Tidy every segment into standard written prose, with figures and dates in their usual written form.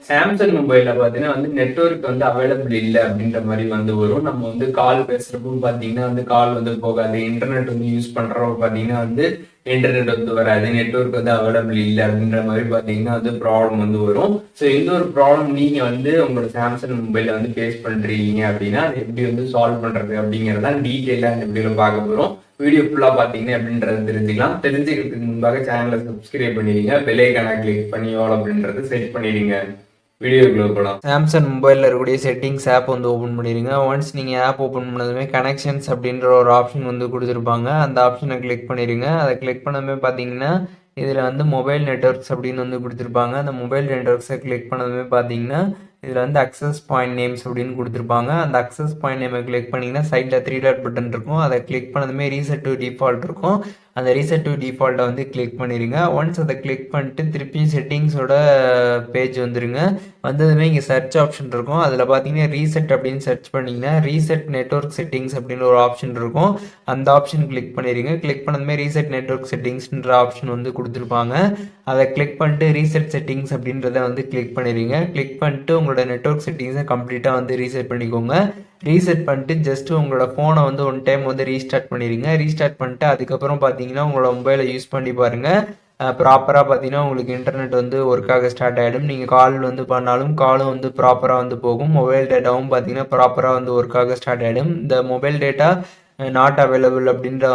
Samsung மொபைல்ல பாத்தீங்கன்னா network available இல்லை அப்படின்ற மாதிரி வரும். நம்ம கால் பேசுறப்போ பாத்தீங்கன்னா கால் போகாது. இன்டர்நெட் யூஸ் பண்றப்ப பாத்தீங்கன்னா இன்டர்நெட் வராது. நெட்வொர்க் அவைலபிள் இல்லை அப்படின்ற மாதிரி பாத்தீங்கன்னா ப்ராப்ளம் வரும். ஸோ இந்த ஒரு ப்ராப்ளம் நீங்க உங்களோட சாம்சங் மொபைல்ல ஃபேஸ் பண்றீங்க அப்படின்னா அது எப்படி சால்வ் பண்றது அப்படிங்கறதான் டீட்டெயிலா இந்த வீடியோல பார்க்க போறோம். வீடியோ ஃபுல்லா பாத்தீங்கன்னா அப்படின்றது தெரிஞ்சுக்கலாம். தெரிஞ்சுக்கிறதுக்கு முன்பாக சேனலை சப்ஸ்கிரைப் பண்ணிடுங்க, பெல் ஐகானை கிளிக் பண்ணி ஆல் அப்படின்றது செட் பண்ணிடுங்க. வீடியோக்குள்ள போகலாம். சாம்சங் மொபைலில் இருக்கக்கூடிய செட்டிங்ஸ் ஆப் ஓப்பன் பண்ணிடுங்க. ஒன்ஸ் நீங்கள் ஆப் ஓப்பன் பண்ணதுமே கனெக்ஷன்ஸ் அப்படின்ற ஒரு ஆப்ஷன் கொடுத்துருப்பாங்க. அந்த ஆப்ஷனை கிளிக் பண்ணிடுங்க. அதை கிளிக் பண்ணதுமே பார்த்தீங்கன்னா இதில் மொபைல் நெட்ஒர்க்ஸ் அப்படின்னு கொடுத்துருப்பாங்க. அந்த மொபைல் நெட்ஒர்க்ஸை கிளிக் பண்ணதுமே பார்த்தீங்கன்னா இதில் அக்சஸ் பாயிண்ட் நேம்ஸ் அப்படின்னு கொடுத்துருப்பாங்க. அந்த அக்சஸ் பாயிண்ட் நேமை கிளிக் பண்ணிங்கன்னா சைடில் 3 டாட் பட்டன் இருக்கும். அதை கிளிக் பண்ணதுமே ரீசெட் டு டிஃபால்ட் இருக்கும். அந்த ரீசெட் டு டிஃபால்ட்டை கிளிக் பண்ணிடுங்க. ஒன்ஸ் அதை கிளிக் பண்ணிட்டு திருப்பி செட்டிங்ஸோட பேஜ் வந்துருங்க. வந்ததுமே இங்கே சர்ச் ஆப்ஷன் இருக்கும். அதில் பார்த்தீங்கன்னா ரீசெட் அப்படின்னு சர்ச் பண்ணிங்கன்னா ரீசெட் நெட்ஒர்க் செட்டிங்ஸ் அப்படின்னு ஒரு ஆப்ஷன் இருக்கும். அந்த ஆப்ஷன் கிளிக் பண்ணிடுங்க. கிளிக் பண்ணதுமே ரீசெட் நெட்ஒர்க் செட்டிங்ஸ்ன்ற ஆப்ஷன் கொடுத்துருப்பாங்க. அதை கிளிக் பண்ணிட்டு ரீசெட் செட்டிங்ஸ் அப்படின்றத கிளிக் பண்ணிடுங்க. கிளிக் பண்ணிட்டு உங்களோட நெட்ஒர்க் செட்டிங்ஸை கம்ப்ளீட்டாக ரீசெட் பண்ணிக்கோங்க. ரீசெட் பண்ணிட்டு ஜஸ்ட் உங்களோட ஃபோனை ஒன் டைம் ரீஸ்டார்ட் பண்ணிடுங்க. ரீஸ்டார்ட் பண்ணிட்டு அதுக்கப்புறம் பார்த்தீங்கன்னா உங்களோட மொபைலை யூஸ் பண்ணி பாருங்கள். ப்ராப்பராக பார்த்தீங்கன்னா உங்களுக்கு இன்டர்நெட் ஒர்க் ஆக ஸ்டார்ட் ஆகிடும். நீங்கள் கால் பண்ணாலும் காலும் ப்ராப்பராக போகும். மொபைல் டேட்டாவும் பார்த்தீங்கன்னா ப்ராப்பராக ஒர்க் ஆக ஸ்டார்ட் ஆகிடும். இந்த மொபைல் டேட்டா நாட் அவைலபிள் அப்படின்ற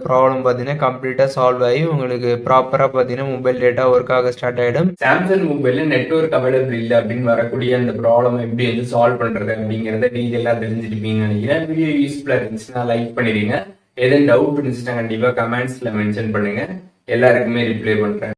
ப்ராப்ளம் பார்த்தீங்கன்னா கம்ப்ளீட்டாக சால்வ் ஆகி உங்களுக்கு ப்ராப்பராக பார்த்தீங்கன்னா மொபைல் டேட்டா ஒர்க் ஆக ஸ்டார்ட் ஆகிடும். சாம்சங் மொபைலில் நெட்வொர்க் அவைலபிள் இல்லை அப்படின்னு வரக்கூடிய அந்த ப்ராப்ளம் எப்படி சால்வ் பண்ணுறது அப்படிங்கிறத டீட்டெயிலாக தெரிஞ்சுருப்பீங்கன்னு நினைக்கிறேன். வீடியோ யூஸ்ஃபுல்லாக இருந்துச்சுன்னா லைக் பண்ணிடுங்க. எதுவும் டவுட் இருந்துச்சுன்னா கண்டிப்பாக கமெண்ட்ஸில் மென்ஷன் பண்ணுங்கள். எல்லாருக்குமே ரிப்ளை பண்ணுறேன்.